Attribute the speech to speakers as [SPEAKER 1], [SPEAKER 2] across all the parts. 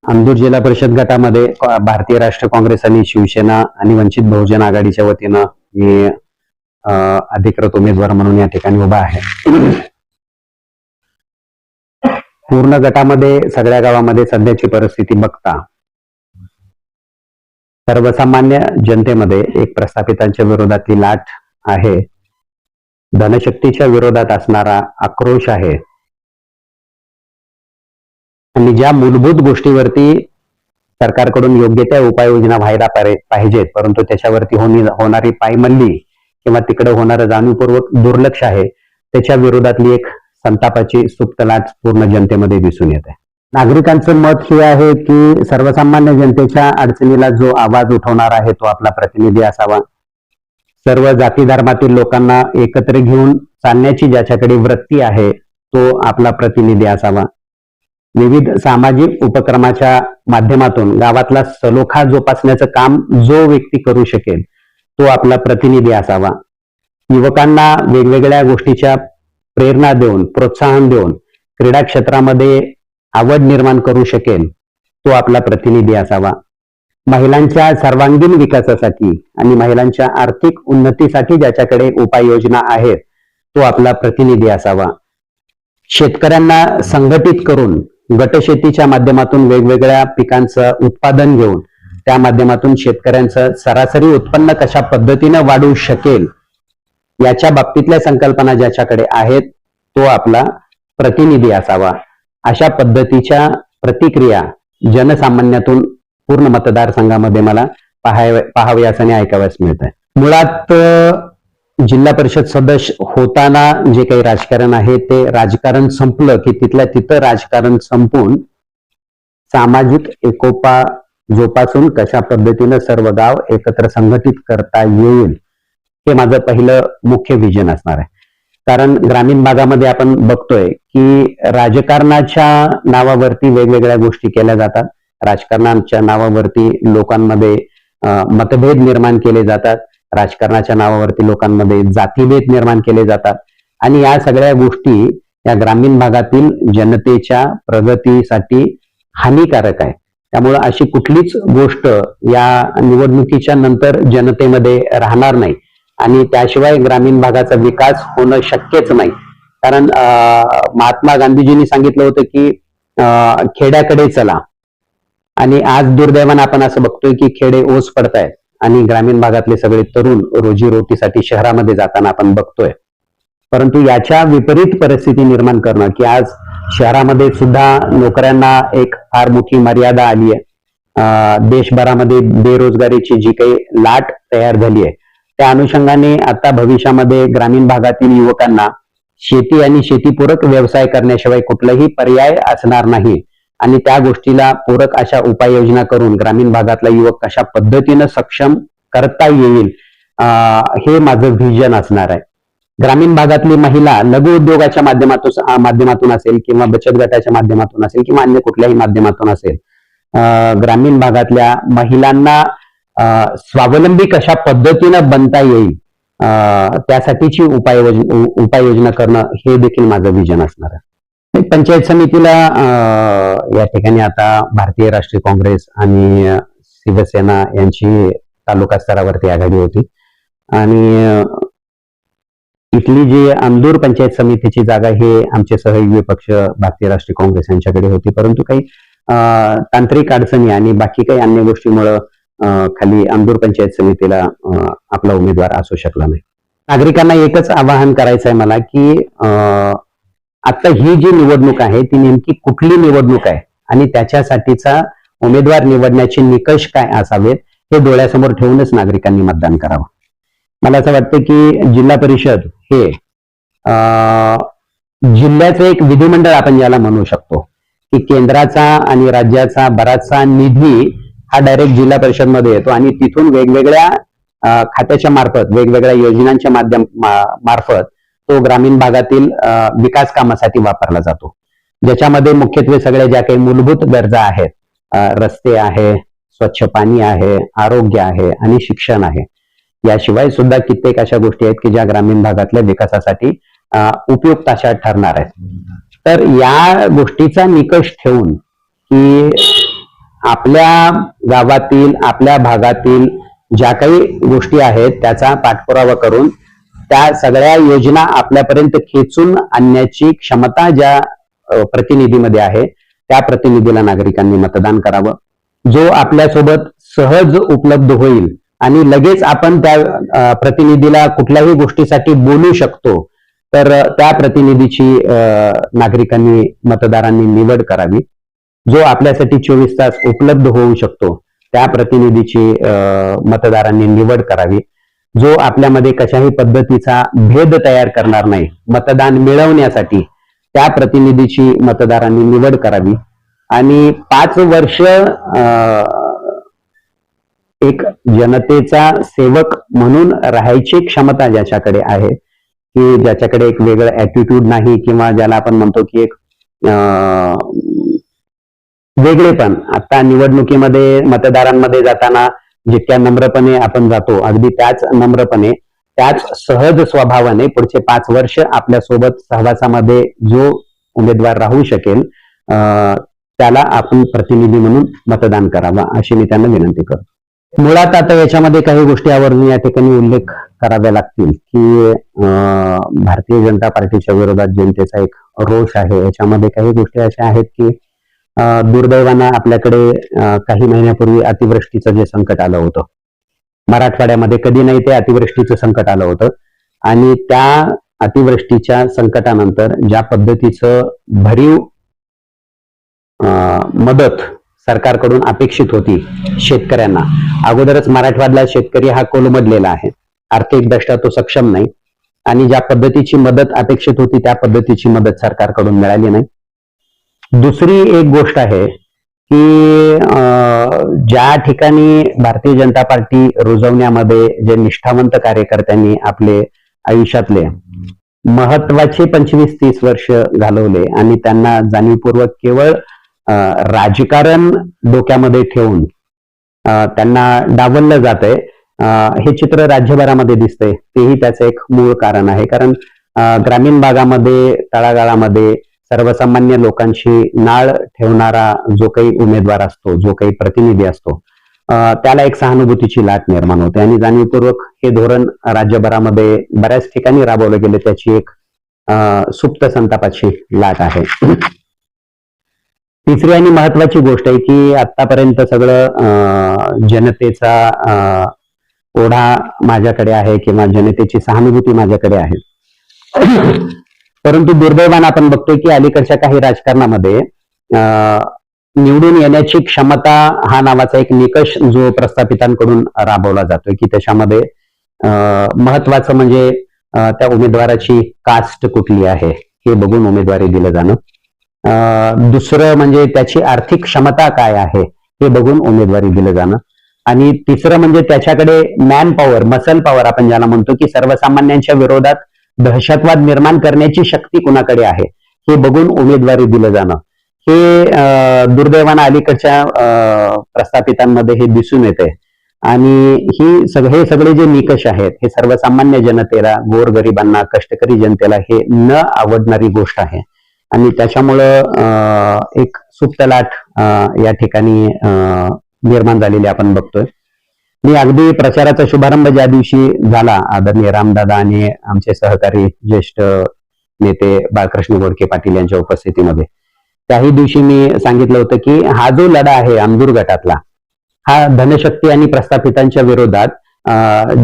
[SPEAKER 1] अंदूर जिल्हा परिषद गटामध्ये भारतीय राष्ट्रीय काँग्रेस आणि शिवसेना आणि वंचित बहुजन आघाडीच्या वतीनं मी अधिकृत उमेदवार म्हणून या ठिकाणी उभा आहे. पूर्ण गटामध्ये सगळ्या गावामध्ये सध्याची परिस्थिती बघता सर्वसामान्य जनतेमध्ये एक प्रस्थापितांच्या विरोधातली लाट आहे, धनशक्तीच्या विरोधात असणारा आक्रोश आहे आणि ज्या मूलभूत गोष्टीवरती सरकारकडून योग्य त्या उपाययोजना व्हायला पाहिजेत, परंतु त्याच्यावरती होणारी पायमल्ली किंवा तिकडे होणारं जाणीवपूर्वक दुर्लक्ष आहे, त्याच्या विरोधातली एक संतापाची सुप्त लाट पूर्ण जनतेमध्ये दिसून येते. नागरिकांचं मत हे आहे की सर्वसामान्य जनतेच्या अडचणीला जो आवाज उठवणार आहे तो आपला प्रतिनिधी असावा. सर्व जाती धर्मातील लोकांना एकत्र घेऊन चालण्याची ज्याच्याकडे वृत्ती आहे तो आपला प्रतिनिधी असावा. विविध सामाजिक उपक्रमाच्या माध्यमातून गावातला सलोखा जोपासण्याचं काम जो व्यक्ती करू शकेल तो आपला प्रतिनिधी असावा. युवकांना वेगवेगळ्या गोष्टीच्या प्रेरणा देऊन, प्रोत्साहन देऊन क्रीडा क्षेत्रामध्ये आवड निर्माण करू शकेल तो आपला प्रतिनिधी असावा. महिलांच्या सर्वांगीण विकासासाठी आणि महिलांच्या आर्थिक उन्नतीसाठी ज्याच्याकडे उपाययोजना आहेत तो आपला प्रतिनिधी असावा. शेतकऱ्यांना संघटित करून गटशेतीच्या माध्यमातून वेगवेगळ्या पिकांचं उत्पादन घेऊन त्या माध्यमातून शेतकऱ्यांचं सरासरी उत्पन्न कशा पद्धतीनं वाढू शकेल याच्या बाबतीतल्या संकल्पना ज्याच्याकडे आहेत तो आपला प्रतिनिधी असावा. अशा पद्धतीच्या प्रतिक्रिया जनसामान्यातून पूर्ण मतदारसंघामध्ये मला पाहाव्यास आणि ऐकाव्यास मिळत आहे. मुळात जिल्हा परिषद सदस्य होताना जे काही राजकारण आहे ते राजकारण संपलं की तिथल्या तिथं राजकारण संपून सामाजिक एकोपा जोपासून कशा पद्धतीनं सर्व गाव एकत्र संघटित करता येईल हे माझं पहिलं मुख्य विजन असणार आहे. कारण ग्रामीण भागामध्ये आपण बघतोय की राजकारणाच्या नावावरती वेगवेगळ्या गोष्टी केल्या जातात. राजकारणाच्या नावावरती लोकांमध्ये मतभेद निर्माण केले जातात. राजकारणाच्या नावावरती लोकांमध्ये जातीभेद निर्माण केले जातात आणि या सगळ्या गोष्टी या ग्रामीण भागातील जनतेच्या प्रगतीसाठी हानिकारक आहे. त्यामुळे अशी कुठलीच गोष्ट या निवडणुकीच्या नंतर जनतेमध्ये राहणार नाही आणि त्याशिवाय ग्रामीण भागाचा विकास होणं शक्यच नाही. कारण महात्मा गांधीजींनी सांगितलं होतं की खेड्याकडे चला आणि आज दुर्दैवानं आपण असं बघतोय की खेडे ओस पडतायत आणि ग्रामीण भागातले सगळे तरुण रोजीरोटीसाठी शहरामध्ये जाताना आपण बघतोय. परंतु याच्या विपरीत परिस्थिती निर्माण करणं की आज शहरामध्ये सुद्धा नोकऱ्यांना एक फार मोठी मर्यादा आली आहे. देशभरामध्ये बेरोजगारीची जी काही लाट तयार झाली आहे त्या अनुषंगाने आता भविष्यामध्ये ग्रामीण भागातील युवकांना शेती आणि शेतीपूरक व्यवसाय करण्याशिवाय कुठलाही पर्याय असणार नाही आणि त्या गोष्टीला पूरक अशा उपाययोजना करून ग्रामीण भागातला युवक कशा पद्धतीनं सक्षम करता येईल हे माझं व्हिजन असणार आहे. ग्रामीण भागातली महिला लघु उद्योगाच्या माध्यमातून असेल किंवा बचत गटाच्या माध्यमातून असेल किंवा अन्य कुठल्याही माध्यमातून असेल, ग्रामीण भागातल्या महिलांना स्वावलंबी कशा पद्धतीनं बनता येईल त्यासाठीची उपाययोजना करणं हे देखील माझं विजन असणार आहे. पंचायत समितीला या ठिकाणी आता भारतीय राष्ट्रीय काँग्रेस आणि शिवसेना यांची तालुका स्तरावरती आघाडी होती आणि इथली जी अंदूर पंचायत समितीची जागा हे आमचे सहयोगी पक्ष भारतीय राष्ट्रीय काँग्रेस यांच्याकडे होती. परंतु काही तांत्रिक अडचणी आणि बाकी काही अन्य गोष्टीमुळं खाली अंदूर पंचायत समितीला आपला उमेदवार असू शकला नाही. नागरिकांना एकच आवाहन करायचं आहे मला की आता ही जी निवडणूक आहे ती नेमकी कुठली निवडणूक आहे आणि त्याच्यासाठीचा उमेदवार निवडण्याचे निकष काय असावेत हे डोळ्यासमोर ठेवूनच नागरिकांनी मतदान करावं. मला असं वाटतं की जिल्हा परिषद हे जिल्ह्याचं एक विधिमंडळ आपण ज्याला म्हणू शकतो की केंद्राचा आणि राज्याचा बराचसा निधी हा डायरेक्ट जिल्हा परिषद मध्ये येतो आणि तिथून वेगवेगळ्या खात्याच्या मार्फत वेगवेगळ्या योजनांच्या मार्फत तो ग्रामीण भागातील विकास कामासाठी वापरला जातो, ज्याच्यामध्ये मुख्यत्वे सगळ्या ज्या काही मूलभूत गरजा आहेत, रस्ते आहे, स्वच्छ पाणी आहे, आरोग्य आहे आणि शिक्षण आहे. याशिवाय सुद्धा कित्येक अशा गोष्टी आहेत की ज्या ग्रामीण भागातल्या विकासासाठी उपयुक्त अशा ठरणार आहेत. तर या गोष्टीचा निकष ठेवून की आपल्या गावातील आपल्या भागातील ज्या काही गोष्टी आहेत त्याचा पाठपुरावा करून त्या सगळ्या योजना आपल्यापर्यंत खेचून आणण्याची क्षमता ज्या प्रतिनिधीमध्ये आहे त्या प्रतिनिधीला नागरिकांनी मतदान करावं. जो आपल्यासोबत सहज उपलब्ध होईल आणि लगेच आपण त्या प्रतिनिधीला कुठल्याही गोष्टीसाठी बोलू शकतो, तर त्या प्रतिनिधीची नागरिकांनी मतदारांनी निवड करावी. जो आपल्यासाठी 24 तास उपलब्ध होऊ शकतो त्या प्रतिनिधीची मतदारांनी निवड करावी. जो आपल्यामध्ये कशाही पद्धतीचा भेद तयार करणार नाही मतदान मिळवण्यासाठी त्या प्रतिनिधीची मतदारांनी निवड करावी. आणि 5 वर्ष एक जनतेचा सेवक म्हणून राहायची क्षमता ज्याच्याकडे आहे, की ज्याच्याकडे एक वेगळं ऍटिट्यूड नाही किंवा ज्याला आपण म्हणतो की एक वेगळेपण. आता निवडणुकीमध्ये मतदारांमध्ये जाताना जितक्या नम्रपणे आपण जातो अगदी त्याच नम्रपणे त्याच सहज स्वभावाने पुढचे 5 वर्ष आपल्यासोबत सहवासामध्ये जो उमेदवार राहू शकेल त्याला आपण प्रतिनिधी म्हणून मतदान करावं अशी मी त्यांना विनंती करतो. मुळात आता याच्यामध्ये काही गोष्टी आवर्जून या ठिकाणी उल्लेख कराव्या लागतील की भारतीय जनता पार्टीच्या विरोधात जनतेचा एक रोष आहे. याच्यामध्ये काही गोष्टी अशा आहेत की दुर्दैवानं आपल्याकडे काही महिन्यापूर्वी अतिवृष्टीचं जे संकट आलं होतं मराठवाड्यामध्ये, कधी नाही ते अतिवृष्टीचं संकट आलं होतं. आणि त्या अतिवृष्टीच्या संकटानंतर ज्या पद्धतीचं भरीव मदत सरकारकडून अपेक्षित होती शेतकऱ्यांना, अगोदरच मराठवाड्यातला शेतकरी हा कोलमडलेला आहे, आर्थिकदृष्ट्या तो सक्षम नाही आणि ज्या पद्धतीची मदत अपेक्षित होती त्या पद्धतीची मदत सरकारकडून मिळाली नाही. दुसरी एक गोष्ट आहे की ज्या ठिकाणी भारतीय जनता पार्टी रुजवण्यामध्ये जे निष्ठावंत कार्यकर्त्यांनी आपले आयुष्यातले महत्वाचे 25-30 वर्ष घालवले आणि त्यांना जाणीवपूर्वक केवळ राजकारण डोक्यामध्ये ठेवून त्यांना डावललं जातंय, हे चित्र राज्यभरामध्ये दिसतंय. तेही त्याचं एक मूळ कारण आहे. कारण ग्रामीण भागामध्ये तळागाळामध्ये सर्वसामान्य लोकांशी नाळ ठेवणारा जो काही उमेदवार असतो, जो काही प्रतिनिधी असतो, त्याला एक सहानुभूतीची लाट निर्माण होते आणि जाणीवपूर्वक हे धोरण राज्यभरामध्ये बऱ्याच ठिकाणी राबवलं गेलं. त्याची एक सुप्त संतापाची लाट आहे. तिसरी आणि महत्वाची गोष्ट आहे की आतापर्यंत सगळं जनतेचा ओढा माझ्याकडे आहे किंवा जनतेची सहानुभूती माझ्याकडे आहे. परंतु दुर्दैवानं आपण बघतोय की अलीकडच्या काही राजकारणामध्ये निवडून येण्याची क्षमता हा नावाचा एक निकष जो प्रस्थापितांकडून राबवला जातोय की त्याच्यामध्ये महत्वाचं म्हणजे त्या उमेदवाराची कास्ट कुठली आहे हे बघून उमेदवारी दिलं जाणं. दुसरं म्हणजे त्याची आर्थिक क्षमता काय आहे हे बघून उमेदवारी दिलं जाणं. आणि तिसरं म्हणजे त्याच्याकडे मॅन पॉवर, मसल पॉवर आपण ज्याला म्हणतो की सर्वसामान्यांच्या विरोधात दहशतवाद निर्माण करण्याची शक्ती कुणाकडे आहे हे बघून उमेदवारी दिलं जाणं. हे दुर्दैवानं अलीकडच्या प्रस्थापितांमध्ये हे दिसून येते. आणि हे सगळे जे निकष आहेत हे सर्वसामान्य जनतेला, गोरगरिबांना, कष्टकरी जनतेला हे न आवडणारी गोष्ट आहे. आणि त्याच्यामुळं एक सुप्त लाट या ठिकाणी निर्माण झालेली आपण बघतोय. मी अगदी प्रचाराचा शुभारंभ ज्या दिवशी झाला आदरणीय रामदादा आणि आमचे सहकारी ज्येष्ठ नेते बाळकृष्ण गोडके पाटील यांच्या उपस्थितीमध्ये त्याही दिवशी मी सांगितलं होतं की हा जो लढा आहे आमदूर गटातला, हा धनशक्ती आणि प्रस्थापितांच्या विरोधात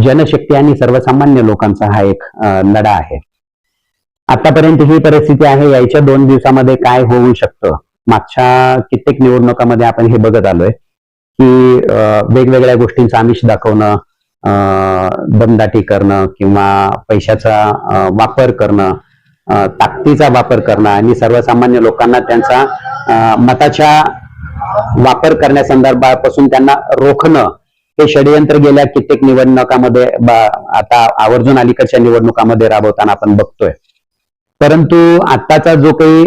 [SPEAKER 1] जनशक्ती आणि सर्वसामान्य लोकांचा हा एक लढा आहे. आतापर्यंत ही परिस्थिती आहे. यायच्या 2 दिवसामध्ये काय होऊ शकतं, मागच्या कित्येक निवडणुकामध्ये आपण हे बघत आलोय की वेगवेगळ्या गोष्टींचं आमिष दाखवणं, दमदाटी करणं किंवा पैशाचा वापर करणं, ताकदीचा वापर करणं आणि सर्वसामान्य लोकांना त्यांचा मताच्या वापर करण्यासंदर्भापासून त्यांना रोखणं, हे षडयंत्र गेल्या कित्येक निवडणुकामध्ये आता आवर्जून अलीकडच्या निवडणुकामध्ये राबवताना आपण बघतोय. परंतु आत्ताचा जो काही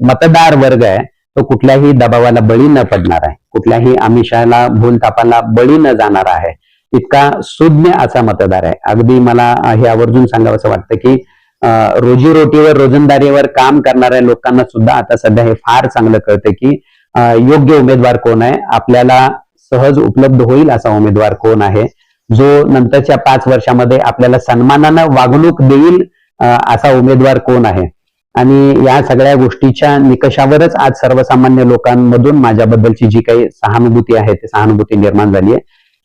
[SPEAKER 1] मतदार वर्ग आहे तो कुठल्याही दबावाला बळी न पडणार आहे, कुठल्याही आमिषाला भूलथापाला बळी न जाणार आहे, इतका सुज्ञ असा मतदार आहे. अगदी मला हे आवर्जून सांगावं वाटतं की रोजीरोटीवर, रोजंदारीवर काम करणाऱ्या लोकांना सुद्धा आता सध्या हे फार चांगलं कळतं की योग्य उमेदवार कोण आहे, आपल्याला सहज उपलब्ध होईल असा उमेदवार कोण आहे, जो नंतरच्या 5 वर्षामध्ये आपल्याला सन्मानानं वागणूक देईल असा उमेदवार कोण आहे. आणि या सगळ्या गोष्टीच्या निकषावरच आज सर्वसामान्य लोकांमधून माझ्याबद्दलची जी काही सहानुभूती आहे ती सहानुभूती निर्माण झाली आहे.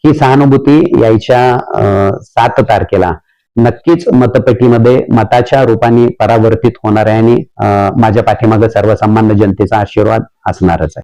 [SPEAKER 1] ही सहानुभूती यायच्या 7 तारखेला नक्कीच मतपेटीमध्ये मताच्या रूपाने परावर्तित होणार आहे आणि माझ्या पाठीमागे सर्वसामान्य जनतेचा आशीर्वाद असणारच आहे.